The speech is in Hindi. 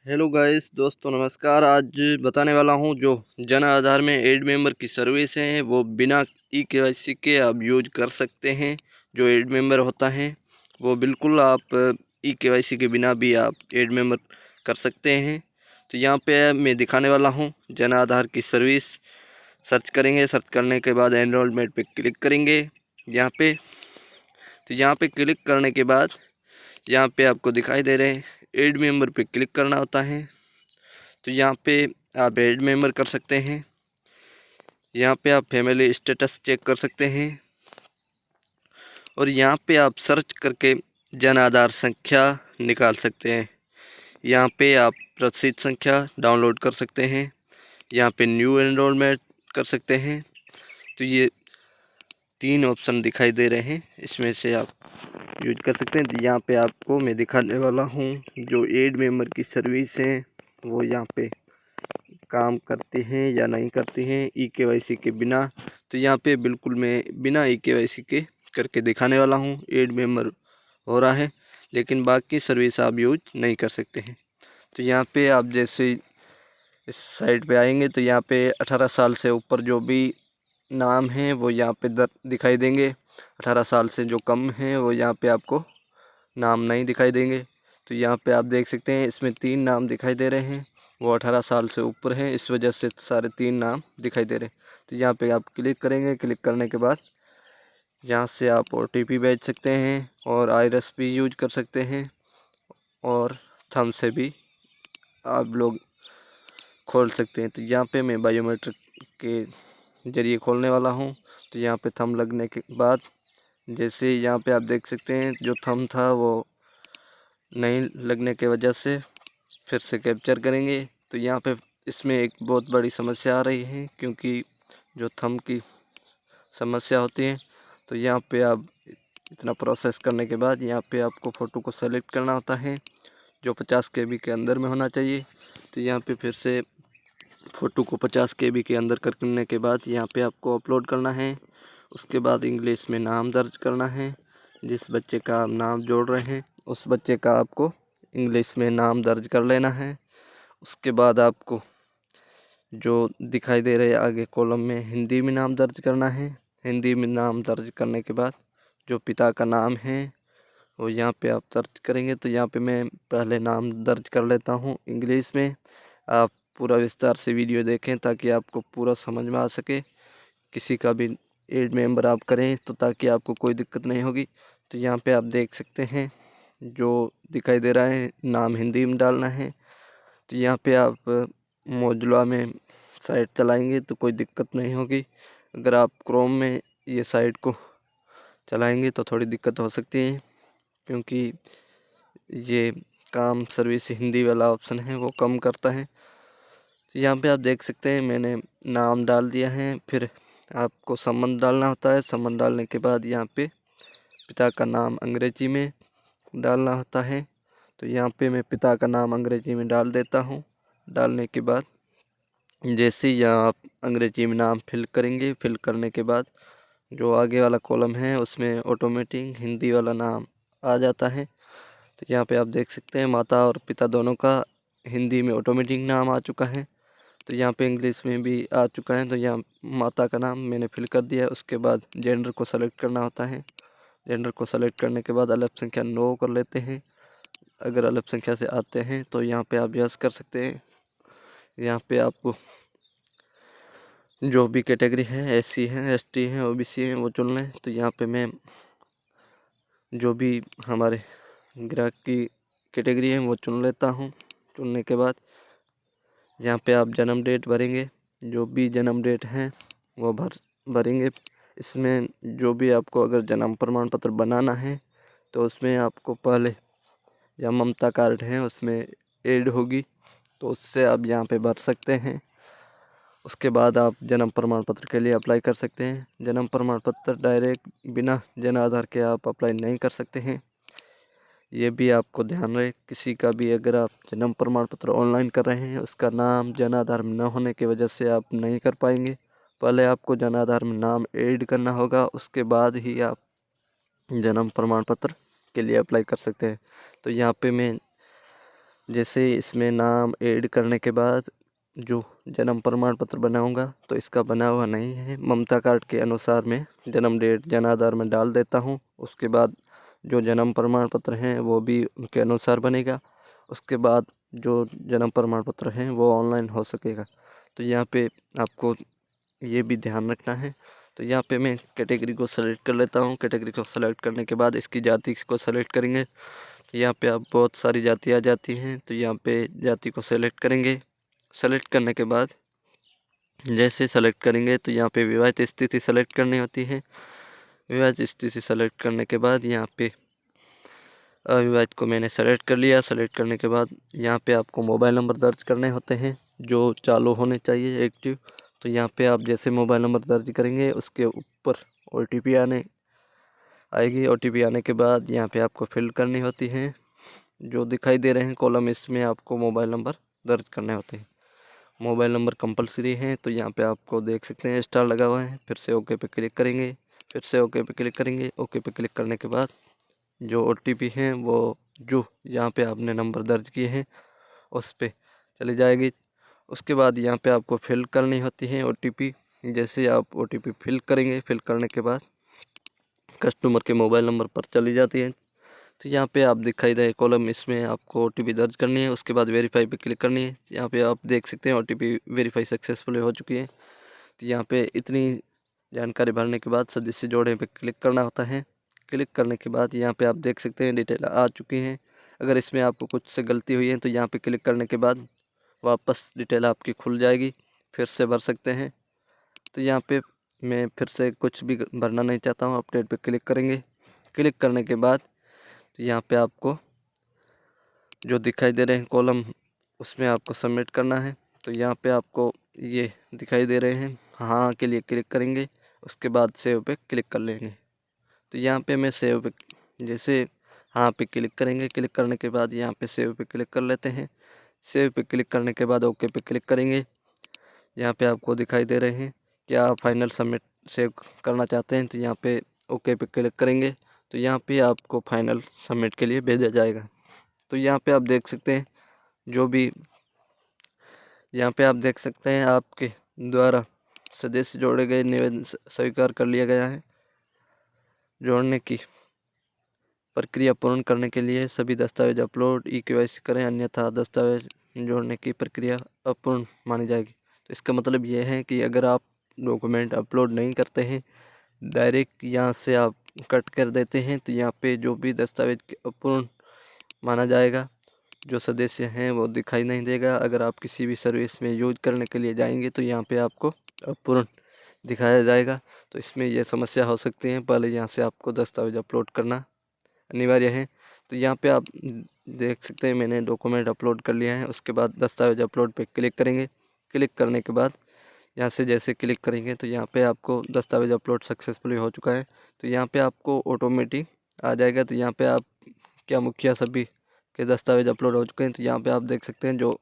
हेलो गाइस दोस्तों, नमस्कार। आज बताने वाला हूं जो जन आधार में एड मेंबर की सर्विस है वो बिना ई-केवाईसी के आप यूज कर सकते हैं। जो एड मेंबर होता है वो बिल्कुल आप ई-केवाईसी के बिना भी आप एड मेंबर कर सकते हैं। तो यहाँ पे मैं दिखाने वाला हूं जन आधार की सर्विस। सर्च करेंगे, सर्च करने के बाद एनरोलमेंट पे क्लिक करेंगे यहाँ पे। तो यहाँ पे क्लिक करने के बाद यहाँ पे आपको दिखाई दे रहे हैं एड मेंबर पे क्लिक करना होता है। तो यहाँ पे आप एड मेंबर कर सकते हैं। यहाँ पे आप फैमिली स्टेटस चेक कर सकते हैं और यहाँ पे आप सर्च करके जन आधार संख्या निकाल सकते हैं। यहाँ पे आप रसीद संख्या डाउनलोड कर सकते हैं। यहाँ पे न्यू एनरोलमेंट कर सकते हैं। तो ये 3 ऑप्शन दिखाई दे रहे हैं, इसमें से आप यूज कर सकते हैं। तो यहाँ पे आपको मैं दिखाने वाला हूँ जो एड मेंबर की सर्विस है वो यहाँ पे काम करते हैं या नहीं करते हैं ई-केवाईसी के बिना। तो यहाँ पे बिल्कुल मैं बिना ई-केवाईसी के करके दिखाने वाला हूँ। एड मेंबर हो रहा है लेकिन बाकी सर्विस आप यूज नहीं कर सकते हैं। तो यहाँ पे आप जैसे इस साइड पे आएंगे तो यहाँ पे 18 साल से ऊपर जो भी नाम है वो यहाँ पे दिखाई देंगे। 18 साल से जो कम है वो यहाँ पे आपको नाम नहीं दिखाई देंगे। तो यहाँ पे आप देख सकते हैं इसमें 3 नाम दिखाई दे रहे हैं, वो 18 साल से ऊपर हैं, इस वजह से सारे 3 नाम दिखाई दे रहे हैं। तो यहाँ पे आप क्लिक करेंगे। क्लिक करने के बाद यहाँ से आप OTP भेज सकते हैं और आइरस भी यूज कर सकते हैं और थंब से भी आप लोग खोल सकते हैं। तो यहाँ पे मैं बायोमेट्रिक के ज़रिए खोलने वाला हूँ। तो यहाँ पे थंब लगने के बाद जैसे यहाँ पे आप देख सकते हैं जो थंब था वो नहीं लगने के वजह से फिर से कैप्चर करेंगे। तो यहाँ पे इसमें एक बहुत बड़ी समस्या आ रही है क्योंकि जो थंब की समस्या होती है। तो यहाँ पे आप इतना प्रोसेस करने के बाद यहाँ पे आपको फ़ोटो को सेलेक्ट करना होता है जो 50 KB के अंदर में होना चाहिए। तो यहाँ पे फिर से फ़ोटो को 50 KB के अंदर करने के बाद यहाँ पे आपको अपलोड करना है। उसके बाद इंग्लिश में नाम दर्ज करना है। जिस बच्चे का आप नाम जोड़ रहे हैं उस बच्चे का आपको इंग्लिश में नाम दर्ज कर लेना है। उसके बाद आपको जो दिखाई दे रहे आगे कॉलम में हिंदी में नाम दर्ज करना है। हिंदी में नाम दर्ज करने के बाद जो पिता का नाम है वो यहाँ पे आप दर्ज करेंगे। तो यहाँ पे मैं पहले नाम दर्ज कर लेता हूँ इंग्लिश में। आप पूरा विस्तार से वीडियो देखें ताकि आपको पूरा समझ में आ सके। किसी का भी एड मेंबर आप करें तो ताकि आपको कोई दिक्कत नहीं होगी। तो यहाँ पे आप देख सकते हैं जो दिखाई दे रहा है नाम हिंदी में डालना है। तो यहाँ पे आप मोज़िला में साइट चलाएंगे तो कोई दिक्कत नहीं होगी। अगर आप क्रोम में ये साइट को चलाएंगे तो थोड़ी दिक्कत हो सकती है क्योंकि ये काम सर्विस हिंदी वाला ऑप्शन है वो कम करता है। तो यहाँ पे आप देख सकते हैं मैंने नाम डाल दिया है। फिर आपको संबंध डालना होता है। संबंध डालने के बाद यहाँ पे पिता का नाम अंग्रेजी में डालना होता है। तो यहाँ पे मैं पिता का नाम अंग्रेजी में डाल देता हूँ। डालने के बाद जैसे ही यहाँ आप अंग्रेजी में नाम फिल करेंगे, फिल करने के बाद जो आगे वाला कॉलम है उसमें ऑटोमेटिक हिंदी वाला नाम आ जाता है। तो यहाँ पे आप देख सकते हैं माता और पिता दोनों का हिंदी में ऑटोमेटिक नाम आ चुका है। तो यहाँ पे इंग्लिश में भी आ चुका है। तो यहाँ माता का नाम मैंने फिल कर दिया है। उसके बाद जेंडर को सेलेक्ट करना होता है। जेंडर को सेलेक्ट करने के बाद अलग संख्या 9 कर लेते हैं। अगर अलग संख्या से आते हैं तो यहाँ पे आप यस कर सकते हैं। यहाँ पे आपको जो भी कैटेगरी है SC है, ST है, OBC है वो चुन लें। तो यहाँ पे मैं जो भी हमारे ग्राहक की कैटेगरी है वो चुन लेता हूँ। चुनने के बाद यहाँ पे आप जन्म डेट भरेंगे। जो भी जन्म डेट है वो भरेंगे। इसमें जो भी आपको अगर जन्म प्रमाण पत्र बनाना है तो उसमें आपको पहले या ममता कार्ड है उसमें ऐड होगी तो उससे आप यहाँ पे भर सकते हैं। उसके बाद आप जन्म प्रमाण पत्र के लिए अप्लाई कर सकते हैं। जन्म प्रमाण पत्र डायरेक्ट बिना जन आधार के आप अप्लाई नहीं कर सकते हैं। ये भी आपको ध्यान रहे किसी का भी अगर आप जन्म प्रमाण पत्र ऑनलाइन कर रहे हैं उसका नाम जन आधार में न होने की वजह से आप नहीं कर पाएंगे। पहले आपको जन आधार में नाम ऐड करना होगा, उसके बाद ही आप जन्म प्रमाण पत्र के लिए अप्लाई कर सकते हैं। तो यहाँ पे मैं जैसे इसमें नाम ऐड करने के बाद जो जन्म प्रमाण पत्र बनाऊंगा तो इसका बना हुआ नहीं है। ममता कार्ड के अनुसार मैं जन्म डेट जन आधार में डाल देता हूं। उसके बाद जो जन्म प्रमाण पत्र हैं वो भी उनके अनुसार बनेगा। उसके बाद जो जन्म प्रमाण पत्र हैं वो ऑनलाइन हो सकेगा। तो यहाँ पे आपको ये भी ध्यान रखना है। तो यहाँ पे मैं कैटेगरी को सेलेक्ट कर लेता हूँ। कैटेगरी को सेलेक्ट करने के बाद इसकी जाति को सेलेक्ट करेंगे। तो यहाँ पे आप बहुत सारी जाति आ जाती हैं। तो यहाँ पे जाति को सेलेक्ट करेंगे। सेलेक्ट करने के बाद जैसे सेलेक्ट करेंगे तो यहाँ पे विवाहित स्थिति सेलेक्ट करनी होती है। विवाहित स्थिति सेलेक्ट करने के बाद यहाँ पे अविवाहित को मैंने सेलेक्ट कर लिया। सेलेक्ट करने के बाद यहाँ पे आपको मोबाइल नंबर दर्ज करने होते हैं जो चालू होने चाहिए, एक्टिव। तो यहाँ पे आप जैसे मोबाइल नंबर दर्ज करेंगे उसके ऊपर OTP आएगी। OTP आने के बाद यहाँ पे आपको फिल करनी होती है। जो दिखाई दे रहे हैं कॉलम, इसमें आपको मोबाइल नंबर दर्ज करने होते हैं। मोबाइल नंबर कंपलसरी है। तो यहाँ पे आपको देख सकते हैं स्टार लगा हुआ है। फिर से ओके पे क्लिक करेंगे। फिर से ओके पे क्लिक करेंगे। ओके पे क्लिक करने के बाद जो OTP हैं वो जो यहाँ पे आपने नंबर दर्ज किए हैं उस पे चली जाएगी। उसके बाद यहाँ पे आपको फिल करनी होती है OTP। जैसे आप OTP फिल करेंगे, फिल करने के बाद कस्टमर के मोबाइल नंबर पर चली जाती है। तो यहाँ पे आप दिखाई दे कॉलम, इसमें आपको OTP दर्ज करनी है। उसके बाद वेरीफाई पे क्लिक करनी है। यहाँ पे आप देख सकते हैं OTP वेरीफाई सक्सेसफुल हो चुकी है। तो यहाँ पे इतनी जानकारी भरने के बाद सदस्य जोड़ने पे क्लिक करना होता है। क्लिक करने के बाद यहाँ पे आप देख सकते हैं डिटेल आ चुकी हैं। अगर इसमें आपको कुछ से गलती हुई है तो यहाँ पे क्लिक करने के बाद वापस डिटेल आपकी खुल जाएगी, फिर से भर सकते हैं। तो यहाँ पे मैं फिर से कुछ भी भरना नहीं चाहता हूँ। अपडेट पे क्लिक करेंगे। क्लिक करने के बाद तो यहाँ पे आपको जो दिखाई दे रहे हैं कॉलम, उसमें आपको सबमिट करना है। तो यहाँ पे आपको ये दिखाई दे रहे हैं, हाँ के लिए क्लिक करेंगे। उसके बाद सेव पे क्लिक कर लेंगे। तो यहाँ पे मैं सेव पे जैसे हाँ पे क्लिक करेंगे। क्लिक करने के बाद यहाँ पे सेव पे क्लिक कर लेते हैं। सेव पे क्लिक करने के बाद ओके पे क्लिक करेंगे। यहाँ पे आपको दिखाई दे रहे हैं क्या आप फाइनल सबमिट सेव करना चाहते हैं। तो यहाँ पे ओके पे क्लिक करेंगे। तो यहाँ पे आपको फाइनल सबमिट के लिए भेजा जाएगा। तो यहाँ पे आप देख सकते हैं जो भी यहाँ पे आप देख सकते हैं आपके द्वारा सदस्य जोड़े गए निवेदन स्वीकार कर लिया गया है। जोड़ने की प्रक्रिया पूर्ण करने के लिए सभी दस्तावेज अपलोड KYC करें, अन्यथा दस्तावेज जोड़ने की प्रक्रिया अपूर्ण मानी जाएगी। तो इसका मतलब ये है कि अगर आप डॉक्यूमेंट अपलोड नहीं करते हैं, डायरेक्ट यहाँ से आप कट कर देते हैं, तो यहाँ पे जो भी दस्तावेज अपूर्ण माना जाएगा। जो सदस्य हैं वो दिखाई नहीं देगा। अगर आप किसी भी सर्विस में यूज करने के लिए जाएंगे तो यहाँ पे आपको अपूर्ण दिखाया जाएगा। तो इसमें ये समस्या हो सकती है। पहले यहाँ से आपको दस्तावेज अपलोड करना अनिवार्य है। तो यहाँ पे आप देख सकते हैं मैंने डॉक्यूमेंट अपलोड कर लिया है। उसके बाद दस्तावेज अपलोड पे क्लिक करेंगे। क्लिक करने के बाद यहाँ से जैसे क्लिक करेंगे तो यहाँ पे आपको दस्तावेज अपलोड सक्सेसफुली हो चुका है। तो यहाँ पे आपको ऑटोमेटिक आ जाएगा। तो यहाँ पे आप क्या मुखिया सभी के दस्तावेज अपलोड हो चुके हैं। तो यहाँ पे आप देख सकते हैं जो